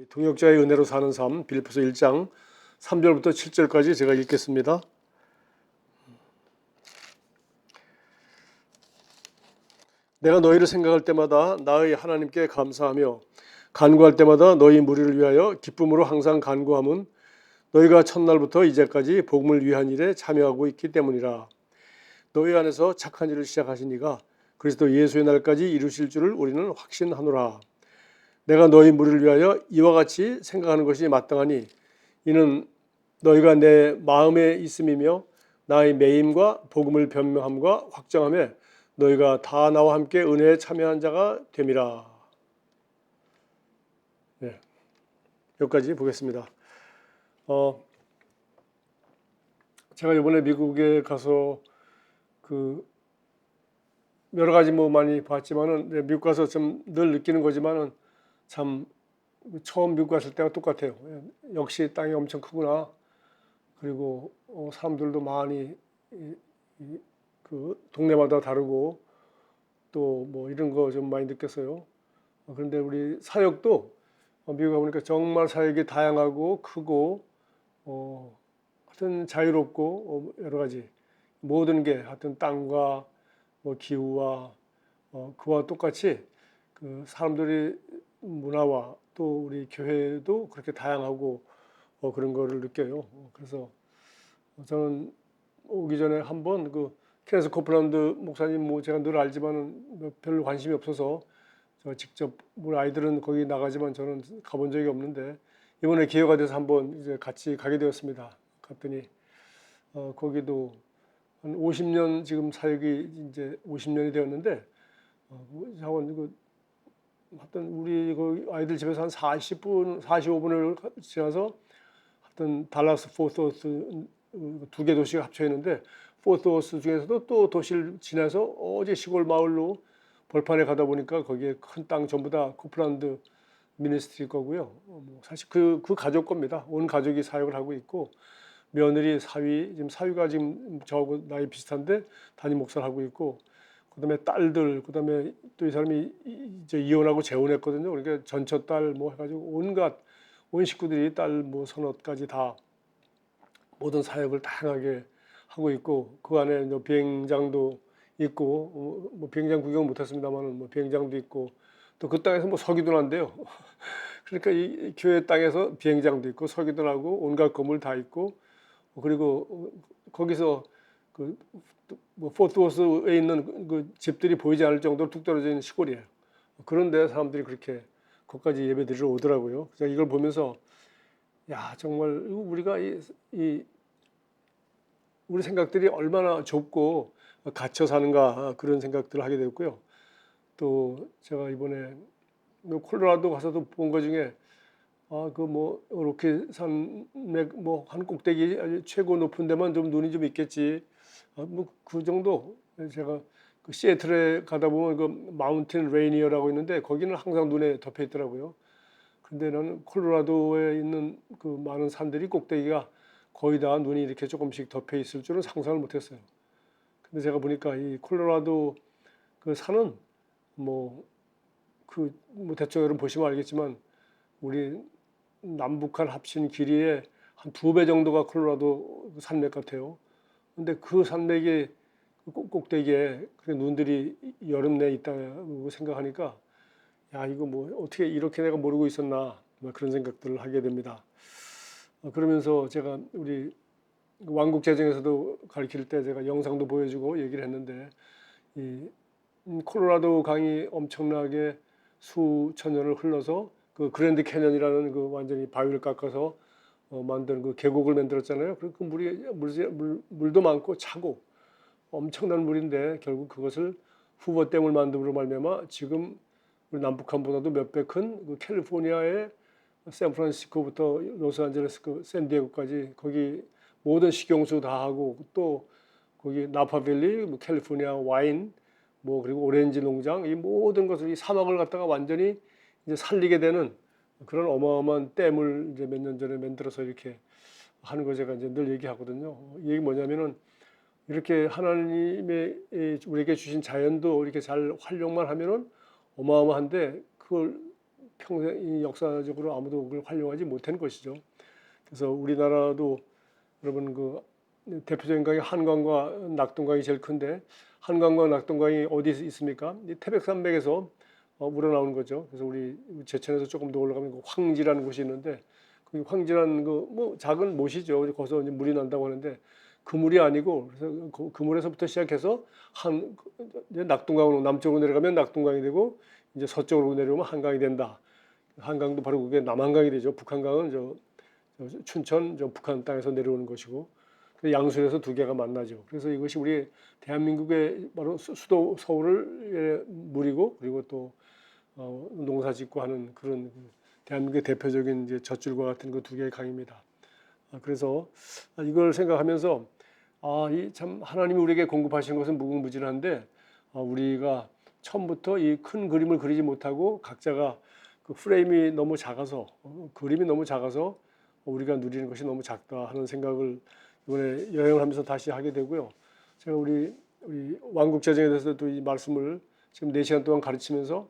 동역자의 은혜로 사는 삶 빌립보서 1장 3절부터 7절까지 제가 읽겠습니다. 내가 너희를 생각할 때마다 나의 하나님께 감사하며 간구할 때마다 너희 무리를 위하여 기쁨으로 항상 간구함은 너희가 첫날부터 이제까지 복음을 위한 일에 참여하고 있기 때문이라. 너희 안에서 착한 일을 시작하신 이가 그리스도 예수의 날까지 이루실 줄을 우리는 확신하노라. 내가 너희 무리를 위하여 이와 같이 생각하는 것이 마땅하니 이는 너희가 내 마음에 있음이며 나의 매임과 복음을 변명함과 확정함에 너희가 다 나와 함께 은혜에 참여한 자가 됨이라. 네, 여기까지 보겠습니다. 제가 이번에 미국에 가서 여러 가지 많이 봤지만은 미국 가서 좀 늘 느끼는 거지만은 참 처음 미국 갔을 때와 똑같아요. 역시 땅이 엄청 크구나. 그리고 사람들도 많이 그 동네마다 다르고 또 이런 거 좀 많이 느꼈어요. 그런데 우리 사역도 미국 가보니까 정말 사역이 다양하고 크고 하여튼 자유롭고 여러 가지 모든 게 하여튼 땅과 기후와 그와 똑같이 그 사람들이 문화와 또 우리 교회도 그렇게 다양하고 그런 거를 느껴요. 그래서 저는 오기 전에 한번 케네스 코플랜드 목사님 제가 늘 알지만은 별로 관심이 없어서 저 직접 우리 아이들은 거기 나가지만 저는 가본 적이 없는데 이번에 기회가 돼서 한번 이제 같이 가게 되었습니다. 갔더니 거기도 한 50년 지금 사역이 이제 50년이 되었는데 하여튼 우리 아이들 집에서 한 40분, 45분을 지나서 하여튼 달라스 포스워스 두 개 도시가 합쳐 있는데 포스워스 중에서도 또 도시를 지나서 어제 시골 마을로 벌판에 가다 보니까 거기에 큰 땅 전부 다 코플랜드 미니스트리 거고요. 사실 그 가족 겁니다. 온 가족이 사역을 하고 있고 며느리 지금 사위가 지금 저하고 나이 비슷한데 담임 목사를 하고 있고 그다음에 딸들 그다음에 또 이 사람이 이제 이혼하고 재혼했거든요. 그러니까 전처 딸 해가지고 온갖 온 식구들이 딸 서너까지 다 모든 사역을 다양하게 하고 있고 그 안에 비행장도 있고 비행장 구경 못했습니다만은 비행장도 있고 또 그 땅에서 서기도 난대요. 그러니까 이 교회 땅에서 비행장도 있고 서기도 나고 온갖 건물 다 있고 그리고 거기서 포트워스에 있는 그 집들이 보이지 않을 정도로 뚝 떨어져 있는 시골이에요. 그런데 사람들이 그렇게 거기까지 예배 드리러 오더라고요. 그래서 이걸 보면서 야 정말 우리가 우리 생각들이 얼마나 좁고 갇혀 사는가 그런 생각들을 하게 되었고요. 또 제가 이번에 콜로라도 가서도 본 것 중에 이렇게 산맥 한 꼭대기 아주 최고 높은 데만 좀 눈이 좀 있겠지. 그 정도. 제가 시애틀에 가다 보면 그 마운틴 레이니어라고 있는데 거기는 항상 눈에 덮여 있더라고요. 근데 나는 콜로라도에 있는 그 많은 산들이 꼭대기가 거의 다 눈이 이렇게 조금씩 덮여 있을 줄은 상상을 못했어요. 근데 제가 보니까 이 콜로라도 그 산은 대충 여러분 보시면 알겠지만 우리 남북한 합친 길이의 한 2배 정도가 콜로라도 산맥 같아요. 근데 그 산맥의 꼭대기에 눈들이 여름 내에 있다고 생각하니까 야 이거 어떻게 이렇게 내가 모르고 있었나 그런 생각들을 하게 됩니다. 그러면서 제가 우리 왕국 재정에서도 가르칠 때 제가 영상도 보여주고 얘기를 했는데 이 콜로라도 강이 엄청나게 수천 년을 흘러서 그 그랜드 캐년이라는 그 완전히 바위를 깎아서 만든 그 계곡을 만들었잖아요. 그 물도 많고 차고 엄청난 물인데 결국 그것을 후버댐을 만듦으로 말미암아 지금 우리 남북한보다도 몇 배 큰 그 캘리포니아의 샌프란시스코부터 로스앤젤레스 샌디에고까지 거기 모든 식용수 다 하고 또 거기 나파밸리 캘리포니아 와인 그리고 오렌지 농장 이 모든 것을 이 사막을 갖다가 완전히 이제 살리게 되는 그런 어마어마한 댐을 이제 몇 년 전에 만들어서 이렇게 하는 거 제가 이제 늘 얘기하거든요. 이 얘기 뭐냐면은 이렇게 하나님의 우리에게 주신 자연도 이렇게 잘 활용만 하면은 어마어마한데 그걸 평생 이 역사적으로 아무도 그걸 활용하지 못한 것이죠. 그래서 우리나라도 여러분 그 대표적인 강이 한강과 낙동강이 제일 큰데 한강과 낙동강이 어디 있습니까? 이 태백산맥에서 우러나오는 거죠. 그래서 우리 제천에서 조금 더 올라가면 그 황지라는 곳이 있는데 그 황지라는 그 뭐 작은 못이죠. 거기서 이제 물이 난다고 하는데 그 물이 아니고 그래서 그 물에서부터 시작해서 한 이제 낙동강으로 남쪽으로 내려가면 낙동강이 되고 이제 서쪽으로 내려오면 한강이 된다. 한강도 바로 그게 남한강이 되죠. 북한강은 저 춘천 저 북한 땅에서 내려오는 것이고 양수에서 두 개가 만나죠. 그래서 이것이 우리 대한민국의 바로 수도 서울의 물이고 그리고 또 농사짓고 하는 그런 대한민국의 대표적인 이제 젖줄과 같은 그 두 개의 강입니다. 그래서 이걸 생각하면서 이 참 하나님이 우리에게 공급하신 것은 무궁무진한데 우리가 처음부터 이 큰 그림을 그리지 못하고 각자가 그 프레임이 너무 작아서 그림이 너무 작아서 우리가 누리는 것이 너무 작다 하는 생각을 이번에 여행을 하면서 다시 하게 되고요. 제가 우리 왕국재정에 대해서도 이 말씀을 지금 4시간 동안 가르치면서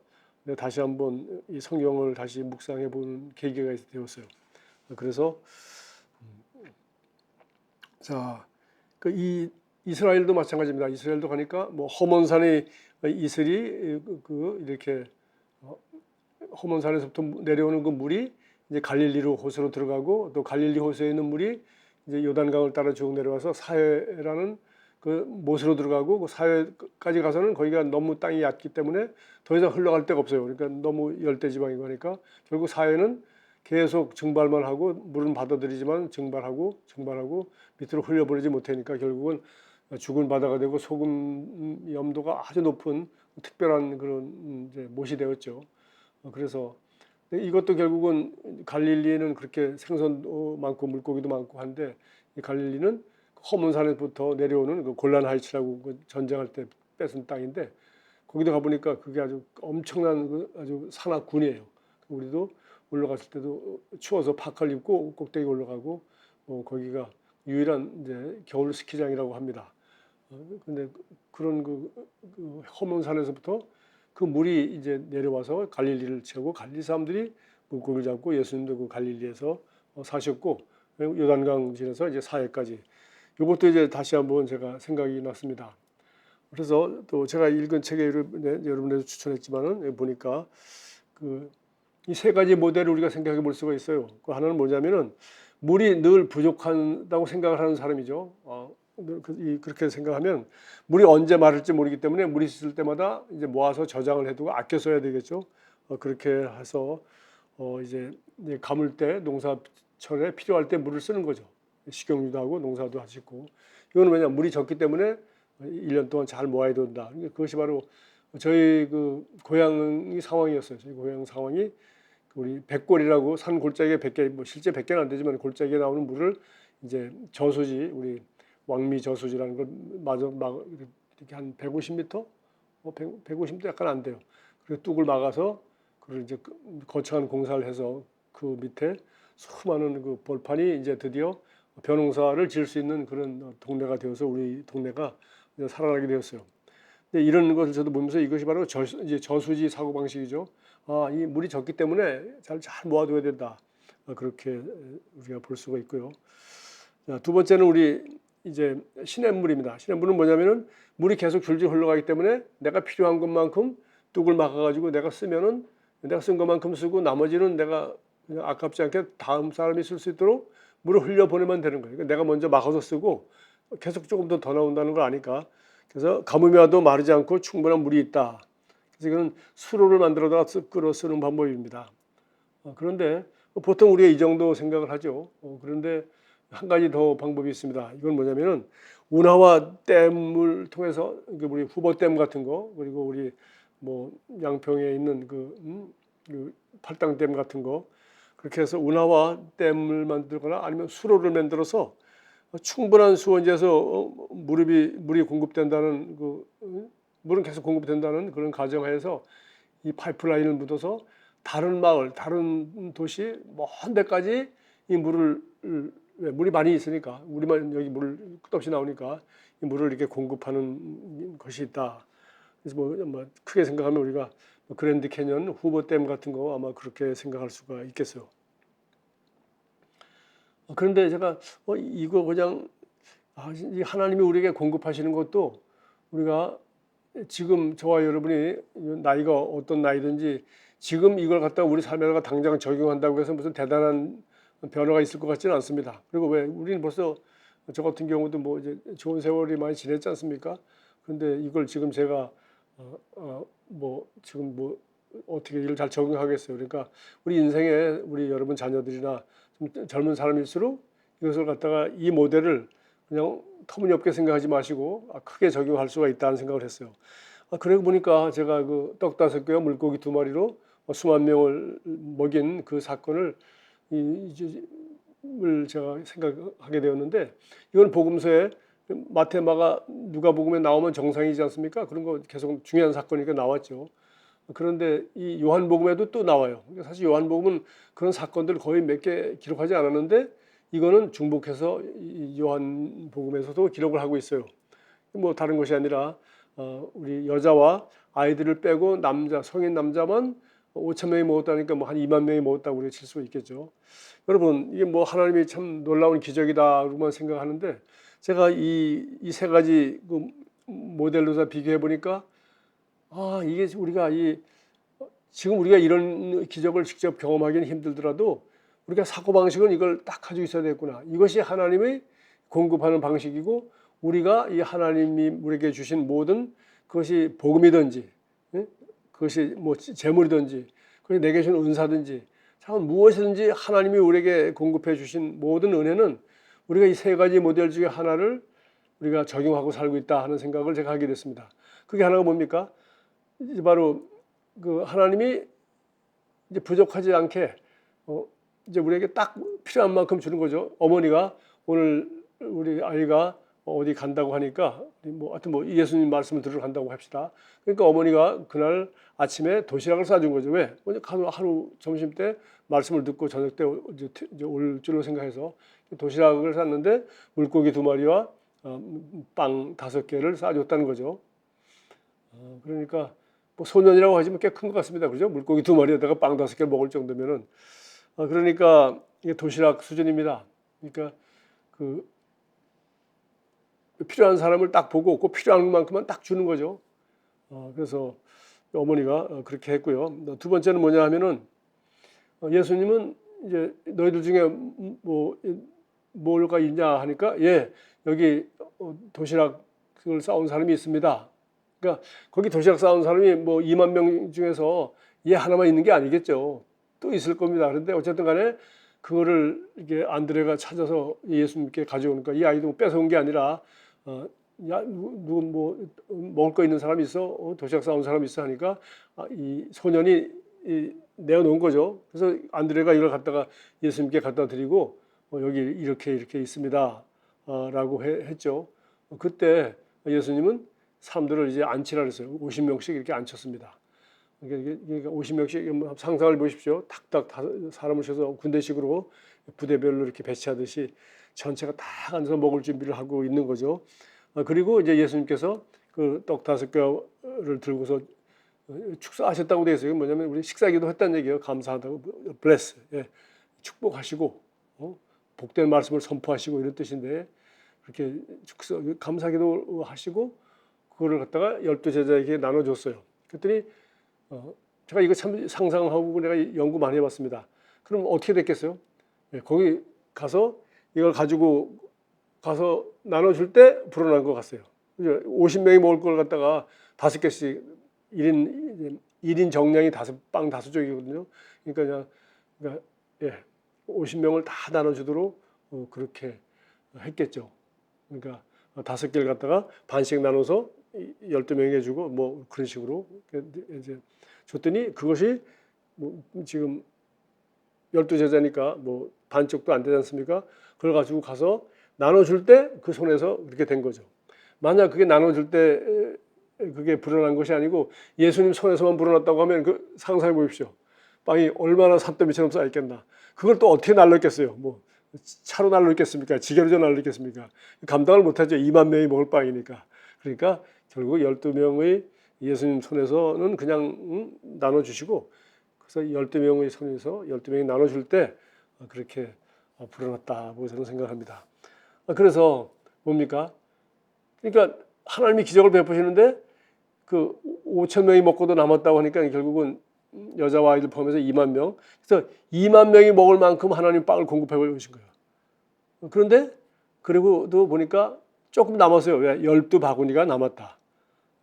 다시 한번 이 성경을 다시 묵상해 보는 계기가 되었어요. 그래서 자, 이 이스라엘도 마찬가지입니다. 이스라엘도 가니까 뭐 허몬산의 이슬이 이렇게 허몬산에서부터 내려오는 그 물이 이제 갈릴리로 호수로 들어가고 또 갈릴리 호수에 있는 물이 이제 요단강을 따라 쭉 내려와서 사해라는 그 못으로 들어가고 그 사해까지 가서는 거기가 너무 땅이 얕기 때문에 더 이상 흘러갈 데가 없어요. 그러니까 너무 열대지방이고 하니까 결국 사해는 계속 증발만 하고 물은 받아들이지만 증발하고 밑으로 흘려보내지 못하니까 결국은 죽은 바다가 되고 소금 염도가 아주 높은 특별한 그런 이제 못이 되었죠. 그래서 이것도 결국은 갈릴리는 그렇게 생선도 많고 물고기도 많고 한데 이 갈릴리는 허문산에부터 내려오는 그 골란 하이츠라고 그 전쟁할 때 뺏은 땅인데 거기도 가보니까 그게 아주 엄청난 그 아주 산악군이에요. 우리도 올라갔을 때도 추워서 파카를 입고 꼭대기 올라가고 거기가 유일한 이제 겨울 스키장이라고 합니다. 근데 그런 그 허문산에서부터 그 물이 이제 내려와서 갈릴리를 채우고 갈릴리 사람들이 물고기를 잡고 예수님도 그 갈릴리에서 사셨고 요단강 지나서 이제 사해까지 이것도 이제 다시 한번 제가 생각이 났습니다. 그래서 또 제가 읽은 책에 여러분에도 추천했지만은 보니까 이 세 가지 모델을 우리가 생각해 볼 수가 있어요. 그 하나는 뭐냐면은 물이 늘 부족하다고 생각을 하는 사람이죠. 그렇게 생각하면 물이 언제 마를지 모르기 때문에 물이 있을 때마다 이제 모아서 저장을 해두고 아껴 써야 되겠죠. 그렇게 해서 이제 가물 때 농사철에 필요할 때 물을 쓰는 거죠. 식용유도 하고 농사도 하시고 이거는 왜냐 물이 적기 때문에 1년 동안 잘 모아야 된다. 그것이 바로 저희 그 고향이 상황이었어요. 저희 고향 상황이 우리 백골이라고 산 골짜기에 100개 뭐 실제 100개는 안 되지만 골짜기에 나오는 물을 이제 저수지 우리 왕미 저수지라는 걸 마저 막 이렇게 한 150m, 150m 약간 안 돼요. 그리고 뚝을 막아서 그걸 이제 거창한 공사를 해서 그 밑에 수많은 그 벌판이 이제 드디어 벼농사를 지을 수 있는 그런 동네가 되어서 우리 동네가 이제 살아나게 되었어요. 근데 이런 것을 저도 보면서 이것이 바로 이제 저수지 사고 방식이죠. 이 물이 적기 때문에 잘 모아둬야 된다. 그렇게 우리가 볼 수가 있고요. 자, 두 번째는 우리 이제 시냇물입니다. 시냇물은 뭐냐면은 물이 계속 줄줄 흘러가기 때문에 내가 필요한 것만큼 뚝을 막아가지고 내가 쓰면은 내가 쓴 것만큼 쓰고 나머지는 내가 그냥 아깝지 않게 다음 사람이 쓸 수 있도록 물을 흘려보내면 되는 거예요. 그러니까 내가 먼저 막아서 쓰고 계속 조금 더 나온다는 걸 아니까. 그래서 가뭄이 와도 마르지 않고 충분한 물이 있다. 그래서 이거는 수로를 만들어다가 끌어 쓰는 방법입니다. 그런데 보통 우리가 이 정도 생각을 하죠. 그런데 한 가지 더 방법이 있습니다. 이건 뭐냐면은 운하와 댐을 통해서 우리 후보댐 같은 거 그리고 우리 뭐 양평에 있는 그 팔당댐 같은 거 그렇게 해서 운하와 댐을 만들거나 아니면 수로를 만들어서 충분한 수원지에서 물이 공급된다는 물은 계속 공급된다는 그런 가정하에서 이 파이프라인을 묻어서 다른 마을, 다른 도시 먼 데까지 이 물이 많이 있으니까 우리만 여기 물 끝없이 나오니까 이 물을 이렇게 공급하는 것이 있다. 그래서 뭐 크게 생각하면 우리가 그랜드 캐년 후보댐 같은 거 아마 그렇게 생각할 수가 있겠어요. 그런데 제가 이거 그냥 이 하나님이 우리에게 공급하시는 것도 우리가 지금 저와 여러분이 나이가 어떤 나이든지 지금 이걸 갖다가 우리 삶에다가 당장 적용한다고 해서 무슨 대단한 변화가 있을 것 같지는 않습니다. 그리고 왜 우리는 벌써 저 같은 경우도 뭐 이제 좋은 세월이 많이 지냈지 않습니까? 그런데 이걸 지금 제가 뭐 지금 뭐 어떻게 이걸 잘 적용하겠어요. 그러니까 우리 인생에 우리 여러분 자녀들이나 좀 젊은 사람일수록 이것을 갖다가 이 모델을 그냥 터무니없게 생각하지 마시고 크게 적용할 수가 있다는 생각을 했어요. 그러고 보니까 제가 그 떡 5개와 물고기 2마리로 수만 명을 먹인 그 사건을 제가 생각하게 되었는데, 이건 복음서에 마태, 마가, 누가복음에 나오면 정상이지 않습니까? 그런 거 계속 중요한 사건이니까 나왔죠. 그런데 이 요한복음에도 또 나와요. 사실 요한복음은 그런 사건들 거의 몇 개 기록하지 않았는데 이거는 중복해서 이 요한복음에서도 기록을 하고 있어요. 뭐 다른 것이 아니라 우리 여자와 아이들을 빼고 성인 남자만 5천 명이 먹었다니까 뭐 한 2만 명이 먹었다고 우리가 칠 수 있겠죠. 여러분, 이게 뭐 하나님이 참 놀라운 기적이다고만 생각하는데, 제가 이 세 가지 그 모델로 다 비교해 보니까 이게 지금 우리가 이런 기적을 직접 경험하기는 힘들더라도 우리가 사고방식은 이걸 딱 가지고 있어야 되겠구나. 이것이 하나님의 공급하는 방식이고, 우리가 이 하나님이 우리에게 주신 모든 그것이 복음이든지, 그것이 뭐 재물이든지, 그것이 내게 주신 은사든지, 참 무엇이든지 하나님이 우리에게 공급해 주신 모든 은혜는 우리가 이 세 가지 모델 중에 하나를 우리가 적용하고 살고 있다 하는 생각을 제가 하게 됐습니다. 그게 하나가 뭡니까? 이제 바로 그 하나님이 이제 부족하지 않게 이제 우리에게 딱 필요한 만큼 주는 거죠. 어머니가 오늘 우리 아이가 어디 간다고 하니까 하여튼 예수님 말씀을 들으러 간다고 합시다. 그러니까 어머니가 그날 아침에 도시락을 싸준 거죠. 왜? 하루 점심 때 말씀을 듣고 저녁 때 이제 올 줄로 생각해서 도시락을 쌌는데 물고기 2마리와 빵 5개를 싸줬다는 거죠. 그러니까 뭐 소년이라고 하지만 꽤 큰 것 같습니다. 그죠? 물고기 2마리에다가 빵 5개를 먹을 정도면은. 그러니까 이게 도시락 수준입니다. 그러니까 그 필요한 사람을 딱 보고 그 필요한 만큼만 딱 주는 거죠. 그래서 어머니가 그렇게 했고요. 두 번째는 뭐냐 하면은 예수님은 이제 너희들 중에 뭐가 있냐 하니까 여기 도시락을 싸온 사람이 있습니다. 그러니까 거기 도시락 싸온 사람이 2만 명 중에서 얘 하나만 있는 게 아니겠죠. 또 있을 겁니다. 그런데 어쨌든 간에 그거를 이게 안드레가 찾아서 예수님께 가져오니까 이 아이도 뺏어온 게 아니라 누구 먹을 거 있는 사람이 있어? 도시락 싸온 사람이 있어? 하니까 이 소년이 내어놓은 거죠. 그래서 안드레가 이걸 갖다가 예수님께 갖다 드리고 여기 이렇게 있습니다. 라고 했죠. 그때 예수님은 사람들을 이제 앉히라 그랬어요. 50명씩 이렇게 앉혔습니다. 그러니까 50명씩 상상을 보십시오. 탁탁 사람을 쳐서 군대식으로 부대별로 이렇게 배치하듯이 전체가 다 앉아서 먹을 준비를 하고 있는 거죠. 그리고 이제 예수님께서 그 떡 5개를 들고서 축사하셨다고 되어 있어요. 뭐냐면 우리 식사기도 했다는 얘기예요. 감사하다고, bless, 축복하시고 복된 말씀을 선포하시고 이런 뜻인데, 그렇게 감사기도 하시고 그거를 갖다가 12제자에게 나눠줬어요. 그랬더니 제가 이거 참 상상하고 내가 연구 많이 해봤습니다. 그럼 어떻게 됐겠어요? 거기 가서 이걸 가지고 가서 나눠줄 때 불어난 것 같아요. 50명이 먹을 걸 갖다가 5개씩 1인 정량이 빵 5쪽이거든요. 그러니까 50명을 다 나눠주도록 그렇게 했겠죠. 그러니까 5개를 갖다가 반씩 나눠서 12명에게 주고 뭐 그런 식으로 이제 줬더니 그것이 지금 12제자니까 반쪽도 안 되지 않습니까? 그걸 가지고 가서 나눠줄 때 그 손에서 그렇게 된 거죠. 만약 그게 나눠줄 때 그게 불어난 것이 아니고 예수님 손에서만 불어났다고 하면 그 상상해 보십시오. 빵이 얼마나 산더미처럼 쌓였겠나. 그걸 또 어떻게 날렸겠어요? 차로 날렸겠습니까? 지게로 날렸겠습니까? 감당을 못하죠. 2만 명이 먹을 빵이니까. 그러니까 결국 12명의 예수님 손에서는 그냥 나눠주시고, 그래서 12명의 손에서 12명이 나눠줄 때 그렇게 불어났다고 저는 생각합니다. 그래서 뭡니까? 그러니까 하나님이 기적을 베푸시는데 그 5천 명이 먹고도 남았다고 하니까 결국은 여자와 아이들 포함해서 2만 명. 그래서 2만 명이 먹을 만큼 하나님 빵을 공급해 오신 거예요. 그런데 그리고도 보니까 조금 남았어요. 왜? 12바구니가 남았다.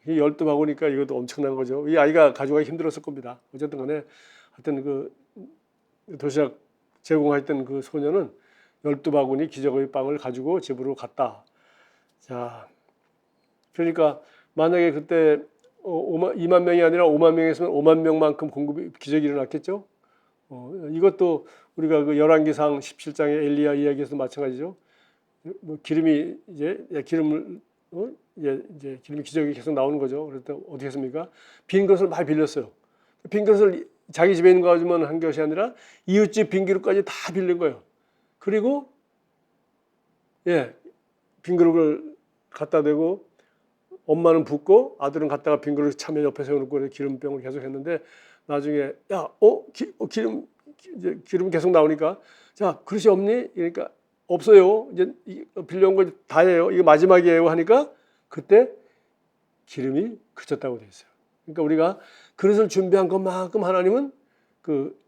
12바구니니까 이것도 엄청난 거죠. 이 아이가 가져가기 힘들었을 겁니다. 어쨌든 간에 하여튼 그 도시락 제공했던 그 소녀는 12바구니 기적의 빵을 가지고 집으로 갔다. 자, 그러니까 만약에 그때 2만 명이 아니라 5만 명이었으면 5만 명만큼 공급이 기적이 일어났겠죠. 이것도 우리가 그 열왕기상 17장의 엘리야 이야기에서 마찬가지죠. 뭐 기름이 기름을 이제 기름이 기적이 계속 나오는 거죠. 그래서 어떻게 했습니까? 빈 그릇을 많이 빌렸어요. 빈 그릇을 자기 집에 있는 거 가지고만 한 것이 아니라 이웃집 빈 그릇까지 다 빌린 거예요. 그리고 빈 그릇을 갖다 대고 엄마는 붓고 아들은 갖다가 빈 그릇 참외 옆에 세워놓고 기름병을 계속 했는데 나중에 기름 계속 나오니까 자 그릇이 없니? 그러니까 없어요. 이제 빌려온 거 다예요. 이거 마지막이에요 하니까 그때 기름이 그쳤다고 돼 있어요. 그러니까 우리가 그릇을 준비한 것만큼 하나님은 그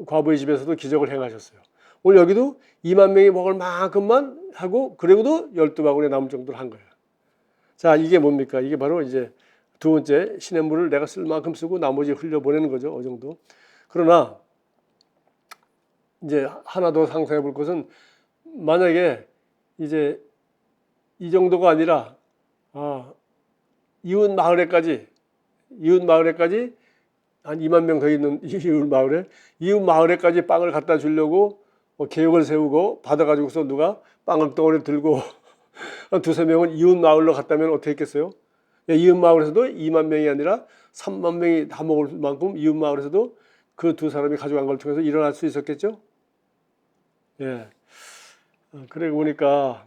과부의 집에서도 기적을 행하셨어요. 오늘 여기도 2만 명이 먹을 만큼만 하고 그리고도 12바구니 남을 정도를 한 거예요. 자, 이게 뭡니까? 이게 바로 이제 두 번째 신의 물을 내가 쓸 만큼 쓰고 나머지 흘려보내는 거죠. 어느 정도. 그러나 이제 하나 더 상상해 볼 것은 만약에 이제 이 정도가 아니라 이웃 마을에까지 한 2만 명 더 있는 이웃 마을에까지 빵을 갖다 주려고 계획을 세우고 받아가지고서 누가 빵을 덩어리 들고 한 두세 명은 이웃 마을로 갔다면 어떻게 했겠어요? 이웃 마을에서도 2만 명이 아니라 3만 명이 다 먹을 만큼 이웃 마을에서도 그 두 사람이 가져간 걸 통해서 일어날 수 있었겠죠? 예. 그러고 보니까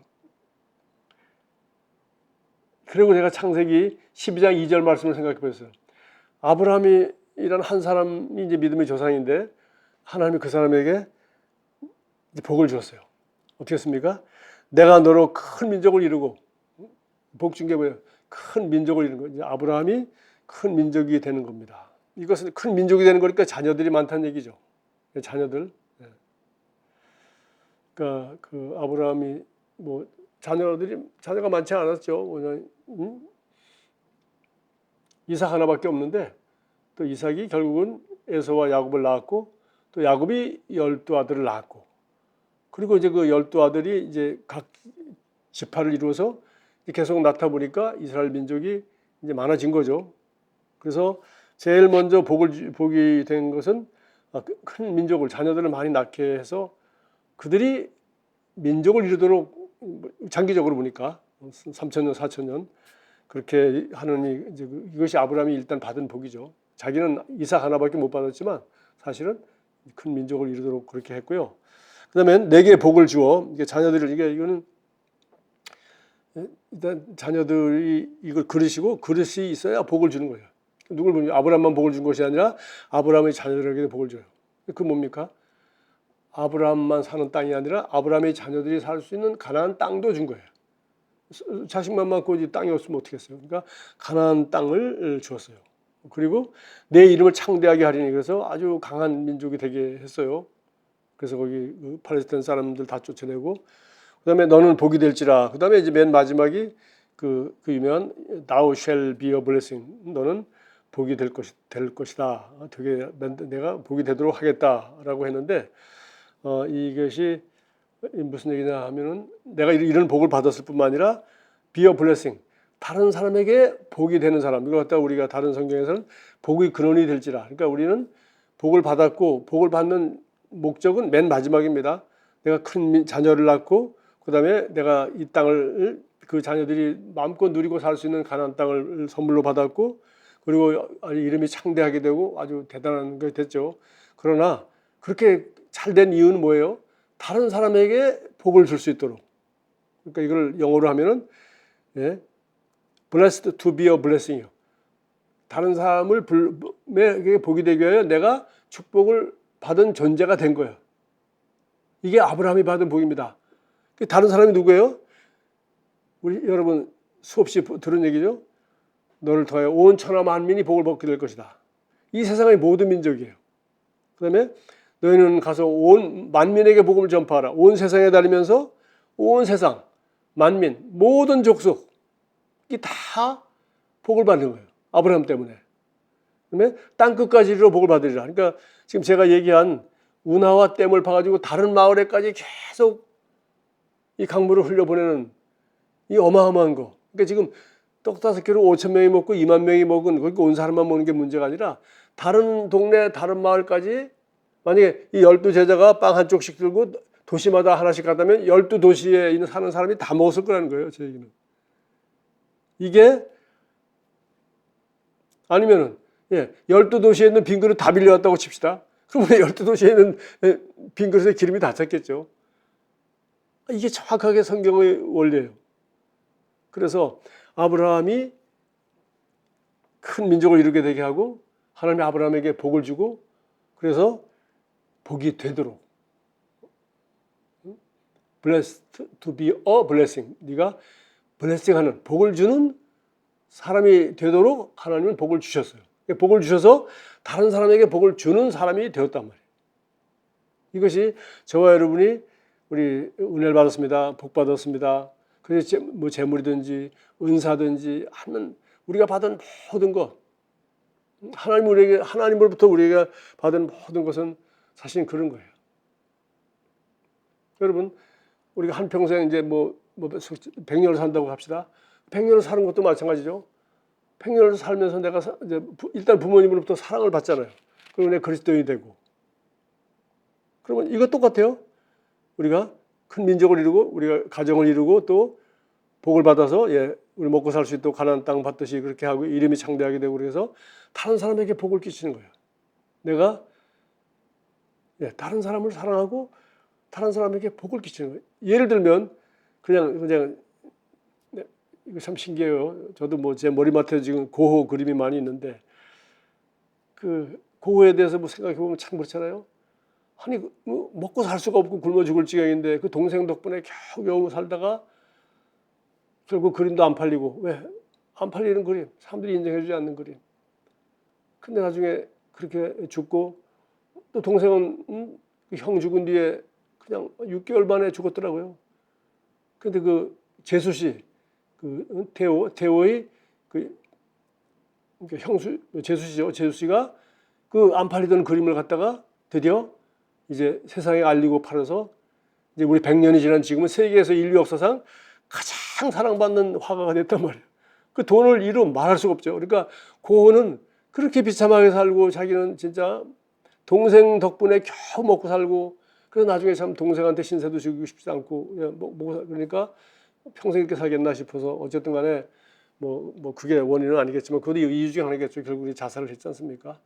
그리고 제가 창세기 12장 2절 말씀을 생각해 보셨어요. 아브라함이라는 한 사람이 이제 믿음의 조상인데 하나님이 그 사람에게 복을 주었어요. 어떻게 했습니까? 내가 너로 큰 민족을 이루고 복 준 게 뭐예요? 큰 민족을 이루는 거예요. 아브라함이 큰 민족이 되는 겁니다. 이것은 큰 민족이 되는 거니까 자녀들이 많다는 얘기죠. 자녀들. 그러니까 그 아브라함이 뭐 자녀가 많지 않았죠. 이삭 하나밖에 없는데 또 이삭이 결국은 에서와 야곱을 낳았고 또 야곱이 12아들을 낳았고 그리고 이제 그 12아들이 이제 각 지파를 이루어서 계속 낳다 보니까 이스라엘 민족이 이제 많아진 거죠. 그래서 제일 먼저 복이 된 것은 큰 민족을 자녀들을 많이 낳게 해서 그들이 민족을 이루도록 장기적으로 보니까 3,000년, 4,000년 그렇게 하느니 이제 이것이 아브라함이 일단 받은 복이죠. 자기는 이삭 하나밖에 못 받았지만 사실은 큰 민족을 이루도록 그렇게 했고요. 그다음에 내게 복을 주어 이게 자녀들을 이거는 일단 자녀들이 이걸 그릇이고 그릇이 있어야 복을 주는 거예요. 누굴 보면 아브라함만 복을 준 것이 아니라 아브라함의 자녀들에게도 복을 줘요. 그 뭡니까? 아브라함만 사는 땅이 아니라 아브라함의 자녀들이 살 수 있는 가나안 땅도 준 거예요. 자식만 많고 이제 땅이 없으면 어떻겠어요? 그러니까 가나안 땅을 주었어요. 그리고 내 이름을 창대하게 하리니 그래서 아주 강한 민족이 되게 했어요. 그래서 거기 팔레스타인 사람들 다 쫓아내고 그다음에 너는 복이 될지라. 그다음에 이제 맨 마지막이 그 유명한 Thou shall be a blessing. 너는 복이 될 것이다. 되게 내가 복이 되도록 하겠다라고 했는데 이것이 무슨 얘기냐 하면은 내가 이런 복을 받았을 뿐만 아니라 be a blessing. 다른 사람에게 복이 되는 사람. 이걸 갖다 우리가 다른 성경에서는 복의 근원이 될지라. 그러니까 우리는 복을 받았고 복을 받는 목적은 맨 마지막입니다. 내가 큰 자녀를 낳고 그다음에 내가 이 땅을 그 자녀들이 마음껏 누리고 살 수 있는 가나안 땅을 선물로 받았고 그리고 이름이 창대하게 되고 아주 대단한 게 됐죠. 그러나 그렇게 잘된 이유는 뭐예요? 다른 사람에게 복을 줄 수 있도록. 그러니까 이걸 영어로 하면은 blessed to be a blessing이요. 다른 사람을 복이 되게 하여 내가 축복을 받은 존재가 된 거예요. 이게 아브라함이 받은 복입니다. 다른 사람이 누구예요? 우리 여러분 수없이 들은 얘기죠. 너를 통하여 온 천하 만민이 복을 받게 될 것이다. 이 세상의 모든 민족이에요. 그 다음에 너희는 가서 온 만민에게 복음을 전파하라. 온 세상에 다니면서 온 세상 만민 모든 족속이 다 복을 받는 거예요. 아브라함 때문에. 그다음에 땅 끝까지 이르러 복을 받으리라. 그러니까 지금 제가 얘기한 운하와 댐을 파가지고 다른 마을에까지 계속 이 강물을 흘려보내는 이 어마어마한 거. 그러니까 지금 떡 5개로 5천 명이 먹고 2만 명이 먹은 그러니까 온 사람만 먹는 게 문제가 아니라 다른 동네 다른 마을까지 만약에 이 12제자가 빵 한 쪽씩 들고 도시마다 하나씩 갔다면 12도시에 있는 사는 사람이 다 먹었을 거라는 거예요. 제 얘기는. 이게 아니면은 12도시에 있는 빈 그릇 다 빌려왔다고 칩시다. 그러면 12도시에 있는 빈 그릇에 기름이 다 찼겠죠. 이게 정확하게 성경의 원리예요. 그래서 아브라함이 큰 민족을 이루게 되게 하고 하나님이 아브라함에게 복을 주고 그래서 복이 되도록 blessed to be a blessing. 네가 블레싱하는 복을 주는 사람이 되도록 하나님은 복을 주셨어요. 복을 주셔서 다른 사람에게 복을 주는 사람이 되었단 말이에요. 이것이 저와 여러분이 우리 은혜를 받았습니다. 복 받았습니다. 그래서 뭐 재물이든지 은사든지 하면 우리가 받은 모든 것 하나님으로부터 우리가 받은 모든 것은 사실 그런 거예요. 여러분 우리가 한평생 이제 뭐 100년을 산다고 합시다. 100년을 사는 것도 마찬가지죠. 100년을 살면서 내가 이제 일단 부모님으로부터 사랑을 받잖아요. 그리고 내가 그리스도인이 되고. 그러면 이거 똑같아요. 우리가 큰 민족을 이루고 우리가 가정을 이루고 또 복을 받아서 우리 먹고 살 수 있도록 가나안 땅 받듯이 그렇게 하고 이름이 창대하게 되고 그래서 다른 사람에게 복을 끼치는 거예요. 내가 다른 사람을 사랑하고 다른 사람에게 복을 끼치는 거예요. 예를 들면 그냥 이거 참 신기해요. 저도 뭐 제 머리맡에 지금 고호 그림이 많이 있는데 그 고호에 대해서 뭐 생각해 보면 참 그렇잖아요. 아니 뭐 먹고 살 수가 없고 굶어 죽을 지경인데 그 동생 덕분에 겨우겨우 살다가 결국 그림도 안 팔리고 왜? 안 팔리는 그림, 사람들이 인정해주지 않는 그림. 근데 나중에 그렇게 죽고 또 동생은 형 죽은 뒤에 그냥 6개월 만에 죽었더라고요. 근데 그 재수 씨, 그 태호의 그 형수 재수 씨죠. 재수 씨가 그 안 팔리던 그림을 갖다가 드디어 이제 세상에 알리고 팔아서 이제 우리 100년이 지난 지금은 세계에서 인류 역사상 가장 사랑받는 화가가 됐단 말이에요. 그 돈을 이루 말할 수가 없죠. 그러니까 고흐는 그렇게 비참하게 살고 자기는 진짜 동생 덕분에 겨우 먹고 살고 그래서 나중에 참 동생한테 신세도 지고 싶지 않고 그러니까 평생 이렇게 살겠나 싶어서 어쨌든 간에 뭐 그게 원인은 아니겠지만 그것도 이유 중에 하나겠죠. 결국 자살을 했지 않습니까?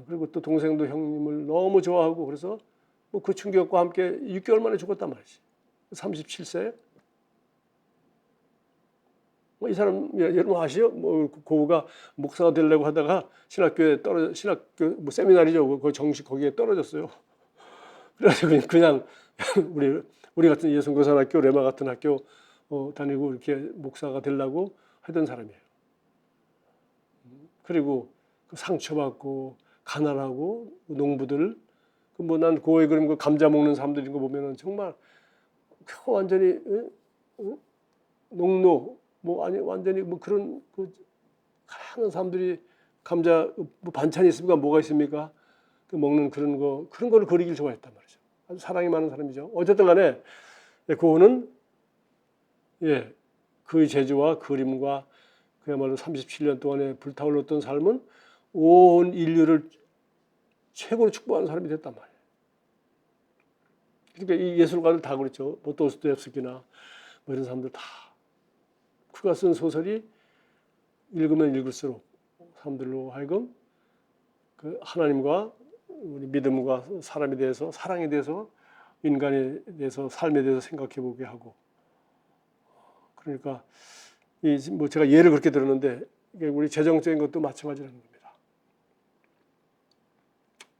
그리고 또 동생도 형님을 너무 좋아하고 그래서 뭐 그 충격과 함께 6개월 만에 죽었단 말이지. 37세. 이 사람 여러분 아시죠? 뭐 고우가 목사가 되려고 하다가 신학교 뭐 세미나리죠. 그 정식 거기에 떨어졌어요. 그래서 그냥 우리 같은 예수교산학교 레마 같은 학교 다니고 이렇게 목사가 되려고 하던 사람이에요. 그리고 그 상처받고 가난하고 농부들 뭐 난 고에 그림 그 감자 먹는 사람들인 거 보면은 정말 완전히 농노 뭐 아니 완전히 뭐 그런 그 가난한 사람들이 감자 뭐 반찬이 있습니까? 뭐가 있습니까? 그 먹는 그런 거를 그리길 좋아했단 말이죠. 아주 사랑이 많은 사람이죠. 어쨌든 간에 고흐는 그의 재주와 그림과 그야말로 37년 동안에 불타올랐던 삶은 온 인류를 최고로 축복하는 사람이 됐단 말이에요. 그러니까 이 예술가들 다 그렇죠. 뭐 도스토옙스키나 뭐 이런 사람들 다 그가 쓴 소설이 읽으면 읽을수록 사람들로 하여금 그 하나님과 우리 믿음과 사람에 대해서 사랑에 대해서 인간에 대해서 삶에 대해서 생각해 보게 하고 그러니까 뭐 제가 예를 그렇게 들었는데 이게 우리 재정적인 것도 마찬가지라는 겁니다.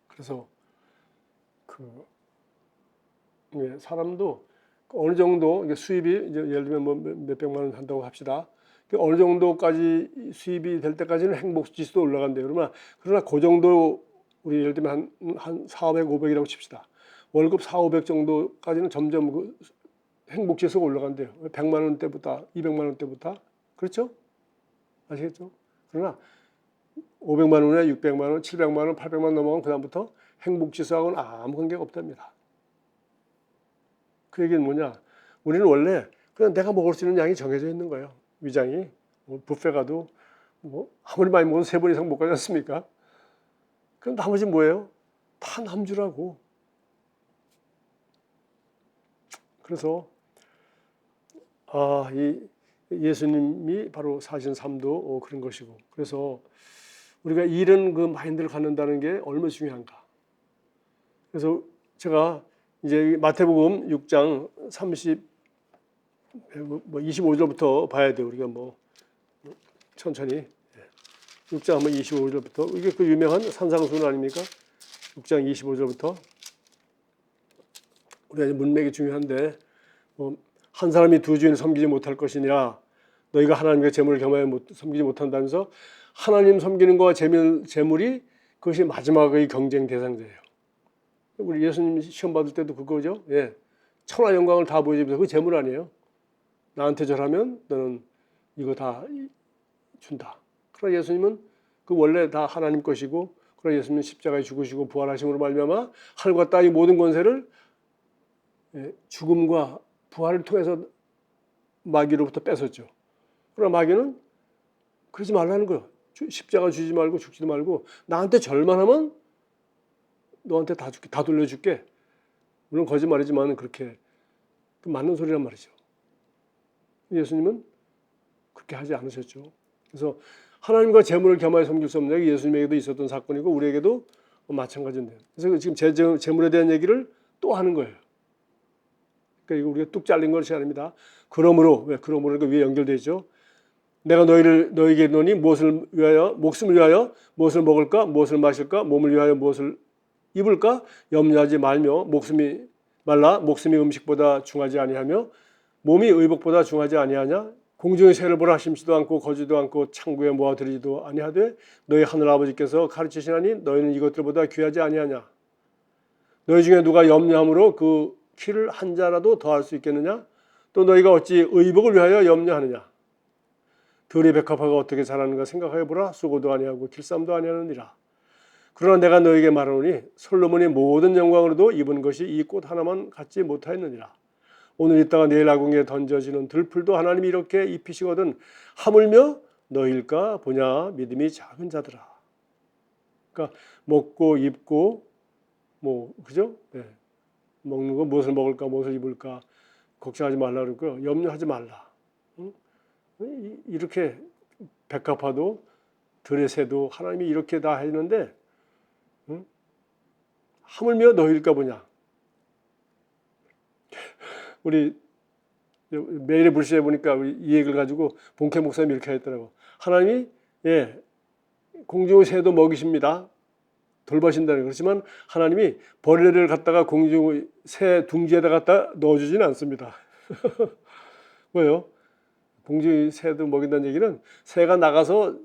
그래서 사람도 어느 정도 수입이 이제 예를 들면 뭐 몇백만 원 한다고 합시다. 어느 정도까지 수입이 될 때까지는 행복 지수도 올라간대요. 그러나 그 정도 우리 예를 들면 한 400, 500이라고 칩시다. 월급 4, 500 정도까지는 점점 그 행복 지수가 올라간대요. 100만 원대부터 200만 원대부터. 그렇죠? 아시겠죠? 그러나 500만 원에 600만 원, 700만 원, 800만 원 넘어가면 그다음부터 행복 지수하고는 아무 관계가 없답니다. 그 얘기는 뭐냐? 우리는 원래 그냥 내가 먹을 수 있는 양이 정해져 있는 거예요. 위장이. 뷔페 가도 뭐 아무리 많이 먹어도 3번 이상 못 가지 않습니까? 그럼 나머지 뭐예요? 다 남주라고. 그래서 이 예수님이 바로 사신 삶도 그런 것이고, 그래서 우리가 이런 그 마인드를 갖는다는 게 얼마나 중요한가. 그래서 제가 이제 마태복음 6장 25절부터 봐야 돼요. 우리가 뭐 천천히 6장 한번 25절부터, 이게 그 유명한 산상수훈 아닙니까? 6장 25절부터 우리가 문맥이 중요한데, 한 사람이 두 주인을 섬기지 못할 것이니라. 너희가 하나님과 재물을 겸하여 섬기지 못한다면서 하나님 섬기는 거와 재물이 그것이 마지막의 경쟁 대상자예요. 우리 예수님 시험 받을 때도 그거죠. 예, 천하 영광을 다 보여주면서 그 재물 아니에요. 나한테 절하면 너는 이거 다 준다. 그러나 예수님은 그 원래 다 하나님 것이고, 그러나 예수님은 십자가에 죽으시고 부활하심으로 말미암아 하늘과 땅의 모든 권세를 죽음과 부활을 통해서 마귀로부터 뺏었죠. 그러나 마귀는 그러지 말라는 거예요. 십자가 주지 말고 죽지도 말고 나한테 절만 하면 너한테 다 줄게, 다 돌려줄게. 물론 거짓말이지만 그렇게 맞는 소리란 말이죠. 예수님은 그렇게 하지 않으셨죠. 그래서 하나님과 재물을 겸하여 섬길 수 없는 게 예수님에게도 있었던 사건이고 우리에게도 마찬가지인데요. 그래서 지금 재물에 대한 얘기를 또 하는 거예요. 그러니까 이거 우리가 뚝 잘린 것이 아닙니다. 그러므로, 그러므로가 위에 연결되어 있죠. 내가 너희에게 이르노니 무엇을 위하여, 목숨을 위하여 무엇을 먹을까, 무엇을 마실까, 몸을 위하여 무엇을 입을까 염려하지 말며 목숨이 음식보다 중하지 아니하며 몸이 의복보다 중하지 아니하냐. 공중의 새를 보라 심지도 않고 거지도 않고 창고에 모아들이지도 아니하되 너희 하늘 아버지께서 가르치시나니 너희는 이것들보다 귀하지 아니하냐. 너희 중에 누가 염려함으로 그 키를 한 자라도 더할 수 있겠느냐. 또 너희가 어찌 의복을 위하여 염려하느냐. 들의 백합화가 어떻게 자라는가 생각하여 보라. 쏘고도 아니하고 길쌈도 아니하느니라. 그러나 내가 너에게 말하노니 솔로몬이 모든 영광으로도 입은 것이 이 꽃 하나만 갖지 못하였느니라. 오늘 있다가 내일 아궁이에 던져지는 들풀도 하나님이 이렇게 입히시거든 하물며 너희일까 보냐. 믿음이 작은 자들아. 그러니까 먹고 입고 그죠? 네. 먹는 거 무엇을 먹을까 무엇을 입을까 걱정하지 말라 그러고요. 염려하지 말라. 응? 이렇게 백합화도 들의 새도 하나님이 이렇게 다 했는데 하물며 너희일까 보냐. 우리 매일의 불시에 보니까 이 얘기를 가지고 본캐 목사님이 이렇게 했더라고. 하나님이 공중의 새도 먹이십니다. 돌보신다는. 그렇지만 하나님이 벌레를 갖다가 공중의 새 둥지에다 갖다 넣어주지는 않습니다. 뭐예요? 공중의 새도 먹인다는 얘기는 새가 나가서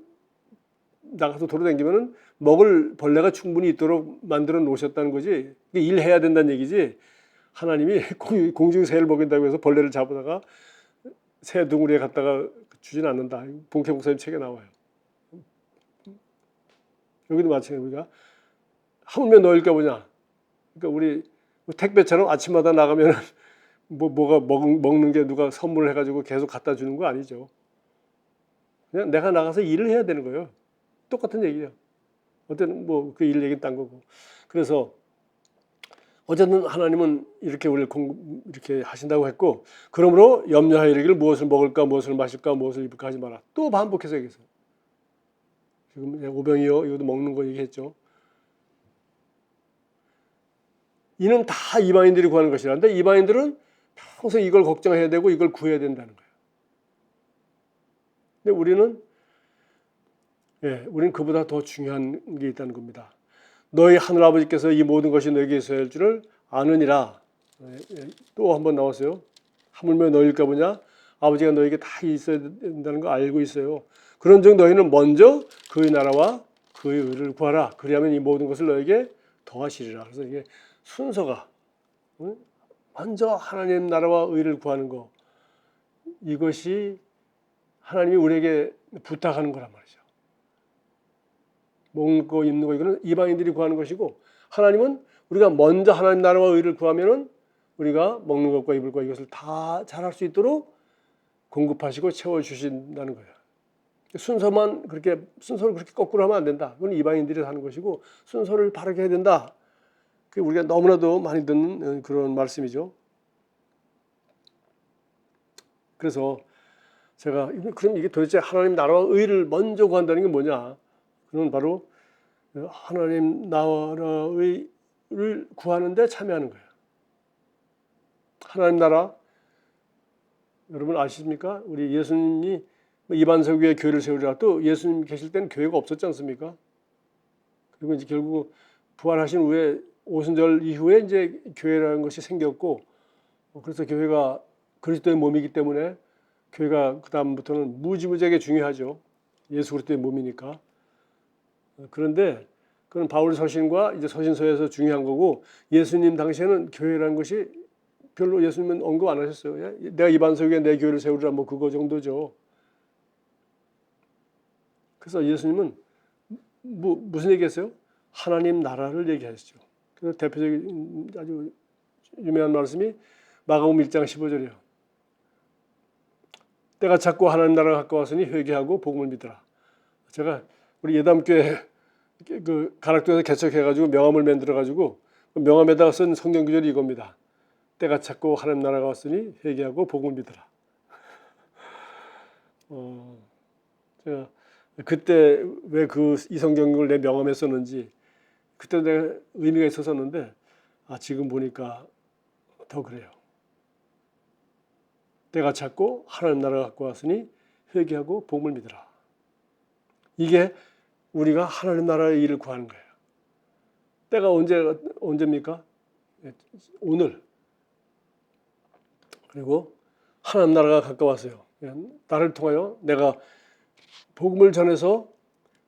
돌아다니면은 먹을 벌레가 충분히 있도록 만들어 놓으셨다는 거지. 일해야 된다는 얘기지. 하나님이 공중의 새를 먹인다고 해서 벌레를 잡아다가 새 둥우리에 갖다가 주진 않는다. 본캐 목사님 책에 나와요. 여기도 마찬가지로 우리가 하물며 너일까 보냐. 그러니까 우리 택배처럼 아침마다 나가면 뭐가 먹는 게 누가 선물을 해가지고 계속 갖다 주는 거 아니죠. 그냥 내가 나가서 일을 해야 되는 거예요. 똑같은 얘기예요. 어쨌든 그 일 얘기는 딴 거고. 그래서 어쨌든 하나님은 이렇게 우리를 이렇게 하신다고 했고, 그러므로 염려하여 이르기를 무엇을 먹을까, 무엇을 마실까, 무엇을 입을까 하지 마라. 또 반복해서 얘기했어요. 지금 오병이어 이것도 먹는 거 얘기했죠. 이는 다 이방인들이 구하는 것이라는데 이방인들은 평생 이걸 걱정해야 되고 이걸 구해야 된다는 거예요. 근데 우리는 예, 우리는 그보다 더 중요한 게 있다는 겁니다. 너희 하늘아버지께서 이 모든 것이 너에게 있어야 할 줄을 아느니라. 또 한 번 나왔어요. 하물며 너희일까 보냐? 아버지가 너에게 다 있어야 된다는 거 알고 있어요. 그런즉 너희는 먼저 그의 나라와 그의 의를 구하라. 그리하면 이 모든 것을 너에게 더하시리라. 그래서 이게 순서가 먼저 하나님 나라와 의를 구하는 거, 이것이 하나님이 우리에게 부탁하는 거란 말이죠. 먹는 거 입는 거 이거는 이방인들이 구하는 것이고, 하나님은 우리가 먼저 하나님 나라와 의를 구하면은 우리가 먹는 것과 입을 것 이것을 다 잘할 수 있도록 공급하시고 채워주신다는 거예요. 순서를 그렇게 거꾸로 하면 안 된다. 그건 이방인들이 하는 것이고, 순서를 바르게 해야 된다. 그게 우리가 너무나도 많이 듣는 그런 말씀이죠. 그래서 제가 그럼 이게 도대체 하나님 나라와 의를 먼저 구한다는 게 뭐냐? 그건 바로 하나님 나라의 를 구하는데 참여하는 거예요. 하나님 나라, 여러분 아십니까? 우리 예수님이 이반석 위에 교회를 세우리라. 또 예수님 계실 때는 교회가 없었지 않습니까? 그리고 이제 결국 부활하신 후에 오순절 이후에 이제 교회라는 것이 생겼고, 그래서 교회가 그리스도의 몸이기 때문에 교회가 그 다음부터는 무지무지하게 중요하죠. 예수 그리스도의 몸이니까. 그런데 그건 바울 서신과 이제 서신서에서 중요한 거고, 예수님 당시에는 교회라는 것이 별로 예수님은 언급 안 하셨어요. 내가 이반석 위에 내 교회를 세우리라 뭐 그거 정도죠. 그래서 예수님은 무슨 얘기했어요? 하나님 나라를 얘기하셨죠. 그래서 대표적인 아주 유명한 말씀이 마가복음 1장 15절이에요. 때가 찼고 하나님 나라가 가까웠으니 회개하고 복음을 믿으라. 제가 우리 예담교회 그 가락동에서 개척해가지고 명함을 만들어가지고 그 명함에다가 쓴 성경 구절이 이겁니다. 때가 찼고 하나님 나라가 왔으니 회개하고 복음을 믿으라. 제가 그때 왜 이 성경을 내 명함에 썼는지 그때 내가 의미가 있었었는데 지금 보니까 더 그래요. 때가 찼고 하나님 나라가 갖고 왔으니 회개하고 복음을 믿으라. 이게 우리가 하나님 나라의 일을 구하는 거예요. 때가 언제입니까? 오늘. 그리고 하나님 나라가 가까웠어요. 나를 통하여 내가 복음을 전해서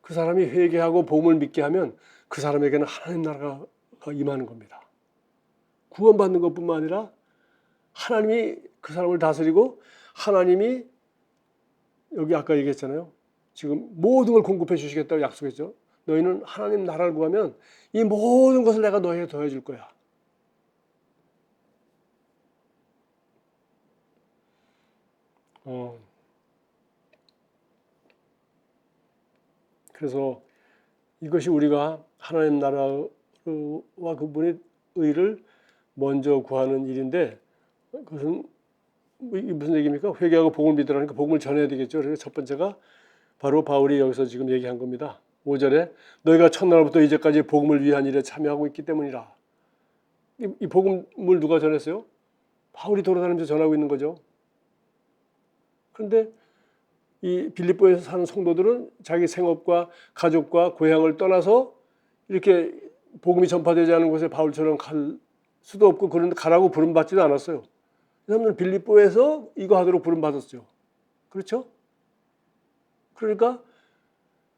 그 사람이 회개하고 복음을 믿게 하면 그 사람에게는 하나님 나라가 임하는 겁니다. 구원받는 것뿐만 아니라 하나님이 그 사람을 다스리고, 하나님이 여기 아까 얘기했잖아요. 지금 모든 걸 공급해 주시겠다고 약속했죠. 너희는 하나님 나라를 구하면 이 모든 것을 내가 너희에게 더해 줄 거야. 그래서 이것이 우리가 하나님 나라와 그분의 의를 먼저 구하는 일인데, 그것은 무슨 얘기입니까? 회개하고 복음을 믿으라니까 복음을 전해야 되겠죠. 그래서 첫 번째가 바로 바울이 여기서 지금 얘기한 겁니다. 5절에 너희가 첫날부터 이제까지 복음을 위한 일에 참여하고 있기 때문이라. 이 복음을 누가 전했어요? 바울이 돌아다니면서 전하고 있는 거죠. 그런데 이 빌립보에서 사는 성도들은 자기 생업과 가족과 고향을 떠나서 이렇게 복음이 전파되지 않은 곳에 바울처럼 갈 수도 없고, 그런데 가라고 부름받지도 않았어요. 이 사람들은 빌립보에서 이거 하도록 부름받았죠. 그렇죠? 그러니까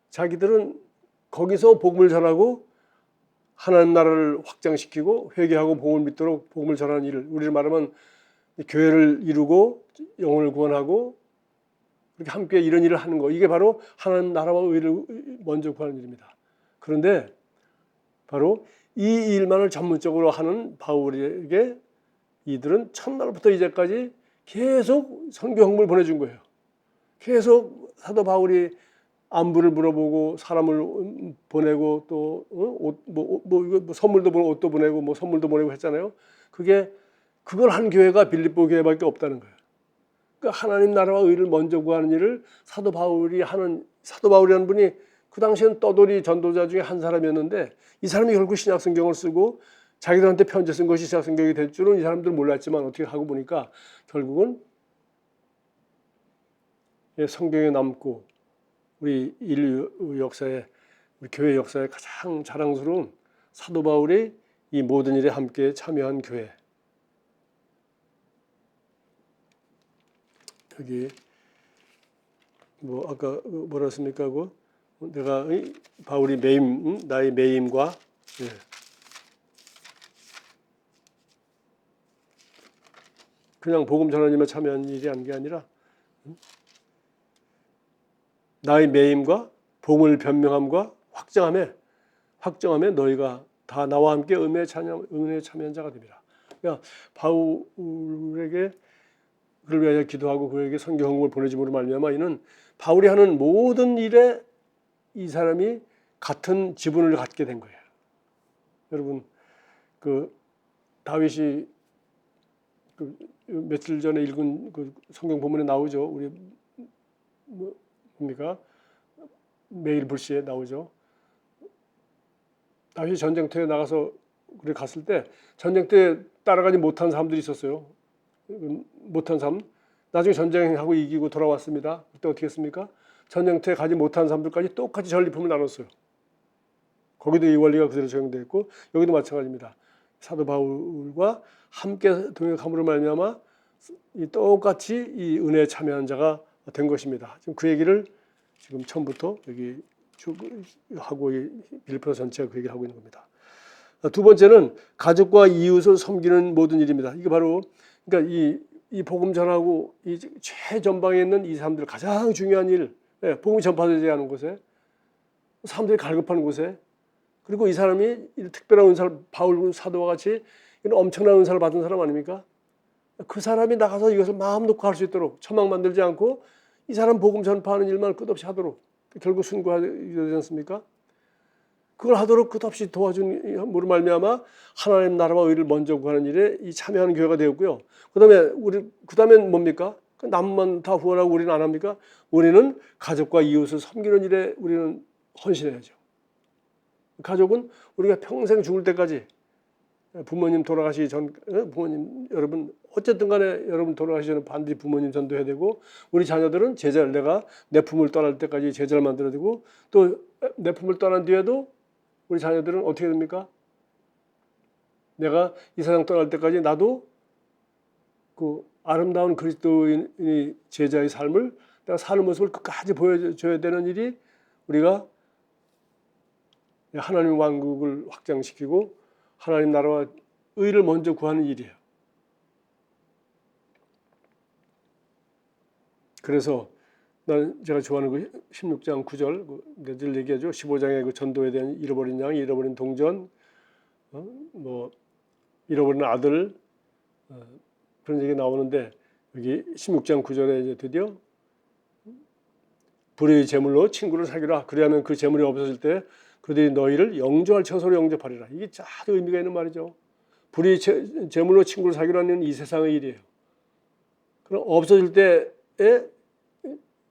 자기들은 거기서 복음을 전하고 하나님 나라를 확장시키고 회개하고 복음을 믿도록 복음을 전하는 일을, 우리를 말하면 교회를 이루고 영혼을 구원하고 이렇게 함께 이런 일을 하는 거, 이게 바로 하나님 나라와 의를 먼저 구하는 일입니다. 그런데 바로 이 일만을 전문적으로 하는 바울에게 이들은 첫날부터 이제까지 계속 선교 홍보를 보내준 거예요. 계속 사도 바울이 안부를 물어보고 사람을 보내고 또 선물도 보내고 옷도 보내고 뭐 선물도 보내고 했잖아요. 그걸 한 교회가 빌립보 교회밖에 없다는 거예요. 그러니까 하나님 나라와 의를 먼저 구하는 일을 사도 바울이라는 분이 그 당시엔 떠돌이 전도자 중에 한 사람이었는데, 이 사람이 결국 신약 성경을 쓰고 자기들한테 편지 쓴 것이 신약 성경이 될 줄은 이 사람들은 몰랐지만 어떻게 하고 보니까 결국은 성경에 남고 우리 인류 역사에 우리 교회 역사에 가장 자랑스러운 사도 바울이 이 모든 일에 함께 참여한 교회. 여기 뭐 아까 뭐라 했습니까? 내가 바울이 매임 나의 매임과 그냥 복음 전하님에 참여한 일이 한 게 아니라 나의 매임과 복음을 변명함과 확정함에 너희가 다 나와 함께 은혜에 참여한 자가 됩니다. 그러니까 바울에게 그를 위하여 기도하고 그에게 선교 헌금을 보내줌으로 말미암아 이는 바울이 하는 모든 일에 이 사람이 같은 지분을 갖게 된 거예요. 여러분 그 다윗이 그 며칠 전에 읽은 그 성경 본문에 나오죠. 우리 뭡니까? 매일 불시에 나오죠. 다윗이 전쟁터에 나가서 그래 갔을 때 전쟁터에 따라가지 못한 사람들이 있었어요. 못한 사람. 나중에 전쟁하고 이기고 돌아왔습니다. 그때 어떻게 했습니까? 전쟁터에 가지 못한 사람들까지 똑같이 전리품을 나눴어요. 거기도 이 원리가 그대로 적용되어 있고 여기도 마찬가지입니다. 사도 바울과 함께 동역함으로 말미암아 똑같이 이 은혜에 참여한 자가 된 것입니다. 지금 그 얘기를 지금 처음부터 여기 쭉 하고 빌립보 전체가 그 얘기를 하고 있는 겁니다. 두 번째는 가족과 이웃을 섬기는 모든 일입니다. 이게 바로 그러니까 이 복음 전하고 이 최전방에 있는 이 사람들 가장 중요한 일, 복음이 전파되지 않은 곳에 사람들이 갈급한 곳에 그리고 이 사람이 특별한 은사를 바울 사도와 같이 이런 엄청난 은사를 받은 사람 아닙니까? 그 사람이 나가서 이것을 마음 놓고 할 수 있도록 처막 만들지 않고 이 사람 복음 전파하는 일만 끝없이 하도록 결국 순교하지 않습니까? 그걸 하도록 끝없이 도와준으로 말미암아 하나님 나라와 의를 먼저 구하는 일에 이 참여하는 교회가 되었고요. 그다음엔 뭡니까? 남만 다 후원하고 우리는 안 합니까? 우리는 가족과 이웃을 섬기는 일에 우리는 헌신해야죠. 가족은 우리가 평생 죽을 때까지 부모님 돌아가시기 전 부모님 여러분 어쨌든 간에 여러분 돌아가시기 전에 반드시 부모님 전도해야 되고 우리 자녀들은 제자를 내가 내 품을 떠날 때까지 제자를 만들어야 되고 또 내 품을 떠난 뒤에도 우리 자녀들은 어떻게 됩니까? 내가 이 세상 떠날 때까지 나도 그 아름다운 그리스도인의 제자의 삶을 내가 사는 모습을 끝까지 보여줘야 되는 일이 우리가 하나님 왕국을 확장시키고 하나님 나라와 의를 먼저 구하는 일이에요. 그래서 제가 좋아하는 그 16장 9절 늘 얘기하죠. 15장의 그 전도에 대한 잃어버린 양, 잃어버린 동전, 뭐 잃어버린 아들 그런 얘기 나오는데 여기 16장 9절에 이제 드디어 불의의 재물로 친구를 사귀라. 그리하면 그 재물이 없어질 때 그들이 너희를 영조할 처소로 영접하리라. 이게 아주 의미가 있는 말이죠. 불의의 재물로 친구를 사귀라는 이 세상의 일이에요. 그럼 없어질 때에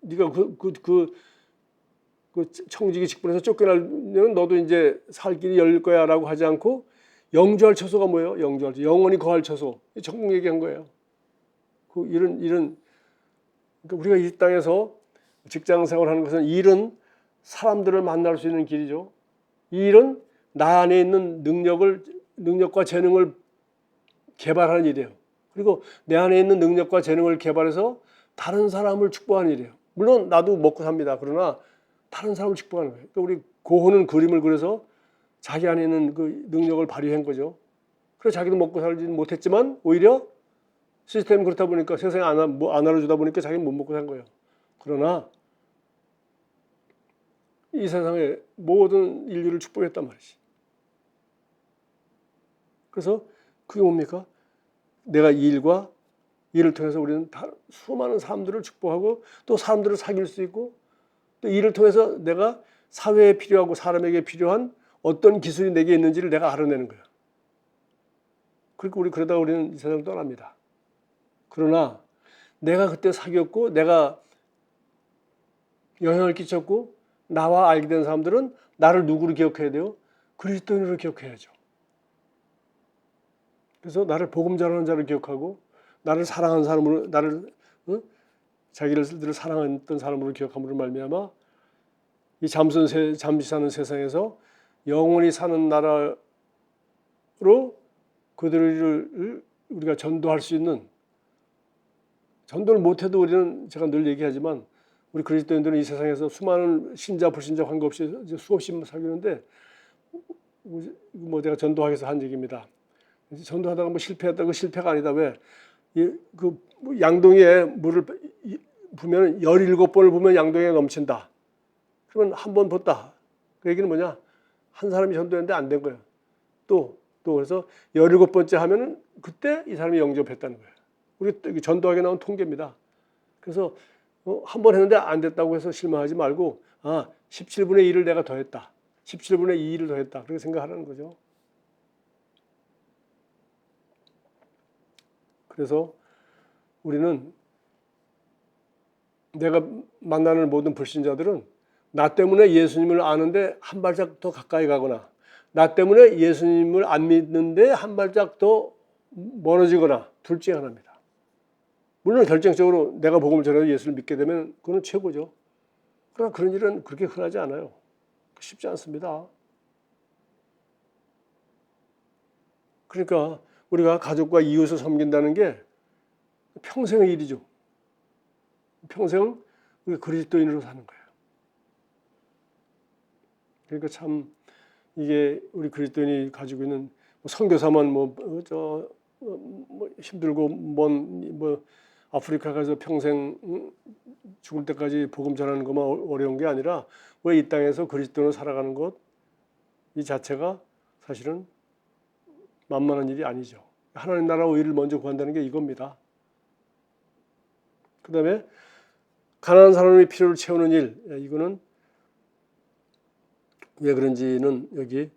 네가 그 청지기 직분에서 쫓겨나면 너도 이제 살 길이 열릴 거야라고 하지 않고 영주할 처소가 뭐예요? 영주할 처소, 영원히 거할 처소. 천국 얘기한 거예요. 이런 그러니까 우리가 이 땅에서 직장 생활하는 것은 일은 사람들을 만날 수 있는 길이죠. 이 일은 나 안에 있는 능력과 재능을 개발하는 일이에요. 그리고 내 안에 있는 능력과 재능을 개발해서 다른 사람을 축복하는 일이에요. 물론 나도 먹고 삽니다. 그러나 다른 사람을 축복하는 거예요. 그러니까 우리 고흐는 그림을 그려서 자기 안에 있는 그 능력을 발휘한 거죠. 그래서 자기도 먹고 살지는 못했지만 오히려 시스템이 그렇다 보니까 세상에 안 알아주다 보니까 자기는 못 먹고 산 거예요. 그러나 이 세상의 모든 인류를 축복했단 말이지. 그래서 그게 뭡니까? 내가 이 일을 통해서 우리는 수많은 사람들을 축복하고 또 사람들을 사귈 수 있고 또 이를 통해서 내가 사회에 필요하고 사람에게 필요한 어떤 기술이 내게 있는지를 내가 알아내는 거야. 그러니까 그러다가 우리는 이 세상을 떠납니다. 그러나 내가 그때 사귀었고 내가 영향을 끼쳤고 나와 알게 된 사람들은 나를 누구로 기억해야 돼요? 그리스도인으로 기억해야죠. 그래서 나를 복음 전하는 자를 기억하고 나를 사랑하는 사람으로 자기를 사랑했던 사람으로 기억함으로 말미암아 이 잠시 사는 세상에서 영원히 사는 나라로 그들을 우리가 전도할 수 있는, 전도를 못해도 우리는, 제가 늘 얘기하지만 우리 그리스도인들은 이 세상에서 수많은 신자 불신자 관계없이 수없이 살기는데, 뭐 제가 전도하기 위해서 한 얘기입니다. 전도하다가 뭐 실패했다, 그 실패가 아니다. 왜? 그 양동이에 물을 부면 17번을 부면 양동이가 넘친다. 그러면 한 번 붓다. 그 얘기는 뭐냐? 한 사람이 전도했는데 안 된 거예요. 또 그래서 17번째 하면은 그때 이 사람이 영접했다는 거예요. 우리 전도하게 나온 통계입니다. 그래서 한 번 했는데 안 됐다고 해서 실망하지 말고, 17분의 1을 내가 더했다. 17분의 2를 더했다. 그렇게 생각하라는 거죠. 그래서 우리는, 내가 만나는 모든 불신자들은 나 때문에 예수님을 아는데 한 발짝 더 가까이 가거나, 나 때문에 예수님을 안 믿는데 한 발짝 더 멀어지거나, 둘 중에 하나입니다. 물론 결정적으로 내가 복음을 전해서 예수를 믿게 되면 그건 최고죠. 그러나 그런 일은 그렇게 흔하지 않아요. 쉽지 않습니다. 그러니까 우리가 가족과 이웃을 섬긴다는 게 평생의 일이죠. 평생 우리가 그리스도인으로 사는 거예요. 그러니까 참 이게 우리 그리스도인이 가지고 있는, 선교사만 힘들고 먼 아프리카 가서 평생 죽을 때까지 복음 전하는 것만 어려운 게 아니라, 왜 이 땅에서 그리스도인으로 살아가는 것 이 자체가 사실은 만만한 일이 아니죠. 하나님 나라와 의를 먼저 구한다는 게 이겁니다. 그 다음에 가난한 사람의 필요를 채우는 일, 이거는 왜 그런지는 여기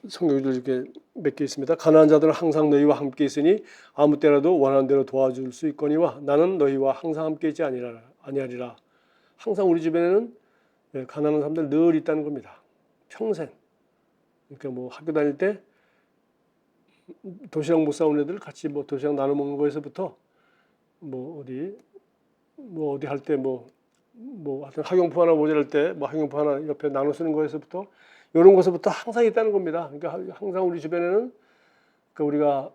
성경들 이렇게 몇 개 있습니다. 가난한 자들은 항상 너희와 함께 있으니 아무 때라도 원하는 대로 도와줄 수 있거니와 나는 너희와 항상 함께 있지 아니하리라. 항상 우리 주변에는 가난한 사람들 늘 있다는 겁니다. 평생. 그러니까 학교 다닐 때 도시락 못 사온 애들 같이 도시락 나눠 먹는 거에서부터 어디 할 때 하여튼 학용품 하나 모자랄 때 학용품 하나 옆에 나눠 쓰는 거에서부터, 이런 것부터 항상 있다는 겁니다. 그러니까 항상 우리 주변에는, 그러니까 우리가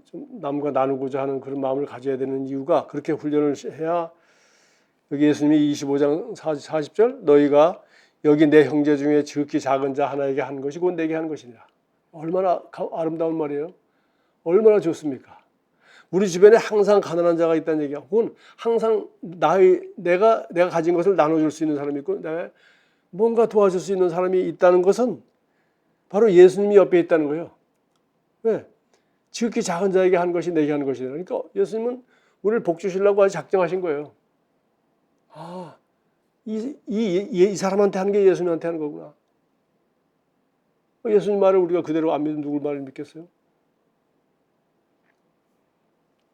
좀 남과 나누고자 하는 그런 마음을 가져야 되는 이유가, 그렇게 훈련을 해야, 여기 예수님이 25장 40절 너희가 여기 내 형제 중에 지극히 작은 자 하나에게 한 것이 곧 내게 한 것이니라. 얼마나 아름다운 말이에요. 얼마나 좋습니까? 우리 주변에 항상 가난한 자가 있다는 얘기야. 그건 항상 내가 가진 것을 나눠줄 수 있는 사람이 있고, 내가 뭔가 도와줄 수 있는 사람이 있다는 것은 바로 예수님이 옆에 있다는 거예요. 왜? 지극히 작은 자에게 한 것이 내게 한 것이다. 그러니까 예수님은 우리를 복 주시려고 아주 작정하신 거예요. 이 사람한테 하는 게 예수님한테 하는 거구나. 예수님 말을 우리가 그대로 안 믿으면 누굴 말을 믿겠어요?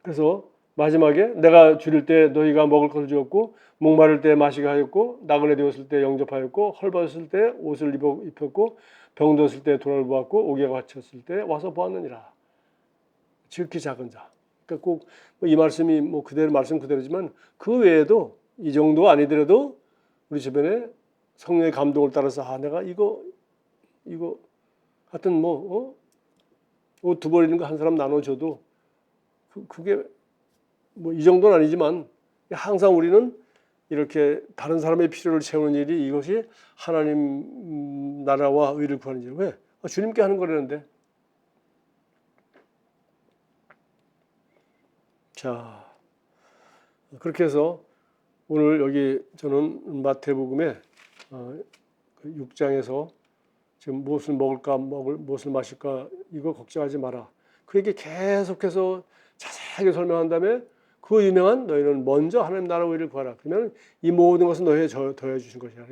그래서 마지막에 내가 줄일 때 너희가 먹을 것을 주었고, 목마를 때 마시게 하였고, 나그네 되었을 때 영접하였고, 헐벗을 때 옷을 입혔고, 병들었을 때 돌을 보았고, 옥에 갇혔을 때 와서 보았느니라. 지극히 작은 자. 그러니까 꼭 이 말씀이 그대로 말씀 그대로지만, 그 외에도 이 정도 아니더라도 우리 주변에 성령의 감동을 따라서 내가 이거 하여튼 옷 두 벌 있는 거 한 사람 나눠줘도 그게 이 정도는 아니지만, 항상 우리는 이렇게 다른 사람의 필요를 채우는 일이, 이것이 하나님 나라와 의를 구하는 일. 왜? 주님께 하는 거라는데. 자, 그렇게 해서 오늘 여기 저는 마태복음에 6장에서 지금 무엇을 먹을까, 무엇을 마실까, 이거 걱정하지 마라. 그렇게 계속해서 자세하게 설명한 다음에, 그 유명한 너희는 먼저 하나님 나라와 의를 구하라. 그러면 이 모든 것은 너희에 더해 주신 것이라.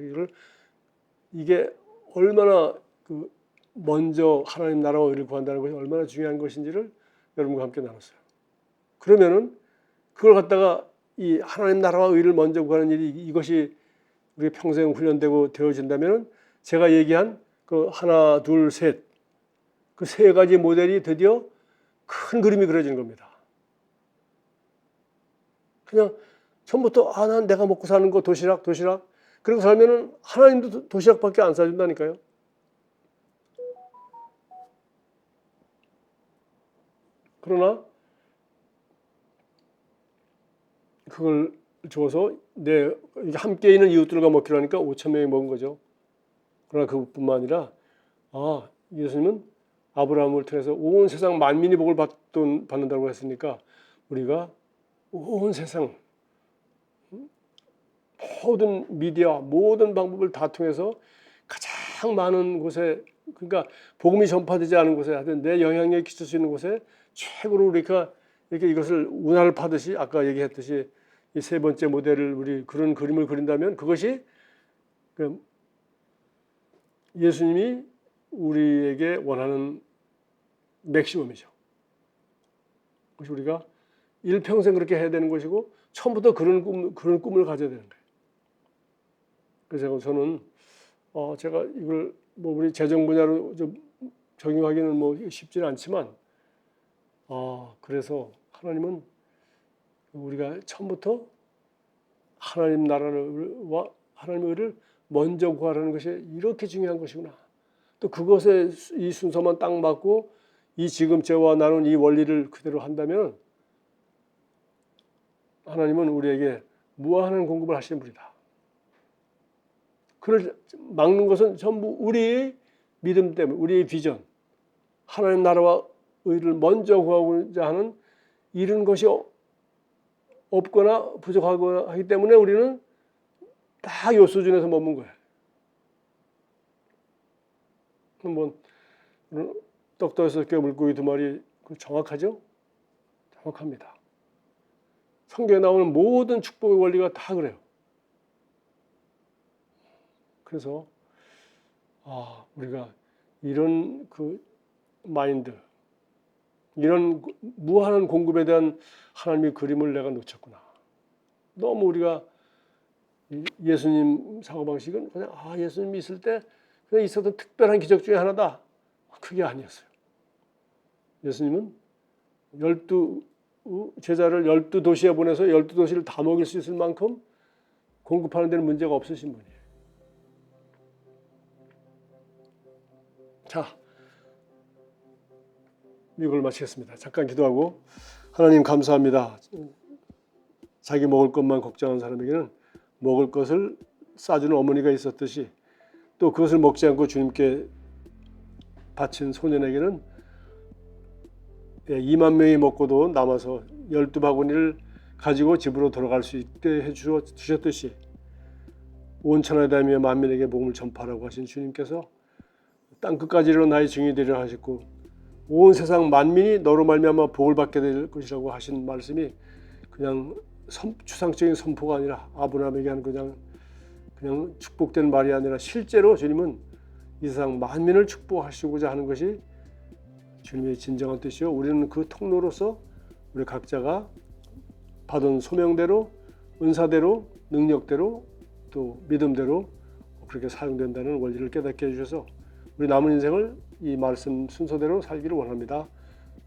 이게 얼마나 먼저 하나님 나라와 의를 구한다는 것이 얼마나 중요한 것인지를 여러분과 함께 나눴어요. 그러면은 그걸 갖다가 이 하나님 나라와 의를 먼저 구하는 일이, 이것이 우리 평생 훈련되고 되어진다면은, 제가 얘기한 그 하나, 둘, 셋, 그 세 가지 모델이 드디어 큰 그림이 그려지는 겁니다. 그냥 처음부터 난 내가 먹고 사는 거 도시락 그렇게 살면은 하나님도 도시락밖에 안 사준다니까요. 그러나 그걸 줘서 함께 있는 이웃들과 먹기로 하니까 5천 명이 먹은 거죠. 그러나 그것뿐만 아니라 예수님은 아브라함을 통해서 온 세상 만민이 복을 받는다고 했으니까 우리가 온 세상 모든 미디어 모든 방법을 다 통해서 가장 많은 곳에, 그러니까 복음이 전파되지 않은 곳에 하여튼 내 영향력이 끼칠 수 있는 곳에 최고로 우리가 이렇게 이것을 운하를 파듯이 아까 얘기했듯이 이 세 번째 모델을 우리 그런 그림을 그린다면 그것이 예수님이 우리에게 원하는 맥시멈이죠. 그것이 우리가 일평생 그렇게 해야 되는 것이고 처음부터 그런 꿈을 가져야 되는 거예요. 그래서 저는 제가 이걸 우리 재정 분야로 좀 적용하기는 쉽지는 않지만 그래서 하나님은 우리가 처음부터 하나님 나라와 하나님의 의를 먼저 구하라는 것이 이렇게 중요한 것이구나. 또 그것에 이 순서만 딱 맞고 이 지금 저와 나눈 이 원리를 그대로 한다면 하나님은 우리에게 무한한 공급을 하시는 분이다. 그를 막는 것은 전부 우리의 믿음 때문에, 우리의 비전, 하나님 나라와 의를 먼저 구하고자 하는 이런 것이 없거나 부족하거나 하기 때문에 우리는 다 요 수준에서 머문 거예요. 한번 떡 5개 물고기 2마리 정확하죠? 정확합니다. 성경에 나오는 모든 축복의 원리가 다 그래요. 그래서 우리가 이런 마인드, 이런 무한한 공급에 대한 하나님의 그림을 내가 놓쳤구나. 너무 우리가 예수님 사고방식은 그냥 예수님이 있을 때 그냥 있었던 특별한 기적 중에 하나다. 그게 아니었어요. 예수님은 12제자를 12도시에 보내서 12도시를 다 먹일 수 있을 만큼 공급하는 데는 문제가 없으신 분이에요. 자, 이걸 마치겠습니다. 잠깐 기도하고. 하나님 감사합니다. 자기 먹을 것만 걱정하는 사람에게는 먹을 것을 싸주는 어머니가 있었듯이 또 그것을 먹지 않고 주님께 바친 소년에게는 2만 명이 먹고도 남아서 12바구니를 가지고 집으로 돌아갈 수 있게 해주셨듯이 온 천하에 다니며 만민에게 복음을 전파하라고 하신 주님께서 땅끝까지 이르러 나의 증인이 되리라 하셨고 온 세상 만민이 너로 말미암아 복을 받게 될 것이라고 하신 말씀이 그냥 추상적인 선포가 아니라 아브라함에게 한 그냥 축복된 말이 아니라 실제로 주님은 이 세상 만민을 축복하시고자 하는 것이 주님의 진정한 뜻이요. 우리는 그 통로로서 우리 각자가 받은 소명대로, 은사대로, 능력대로, 또 믿음대로 그렇게 사용된다는 원리를 깨닫게 해주셔서 우리 남은 인생을 이 말씀 순서대로 살기를 원합니다.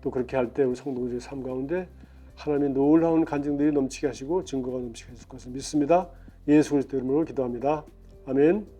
또 그렇게 할 때 우리 성도들의 삶 가운데 하나님의 놀라운 간증들이 넘치게 하시고 증거가 넘치게 해줄 것을 믿습니다. 예수 그리스도 이름으로 기도합니다. 아멘.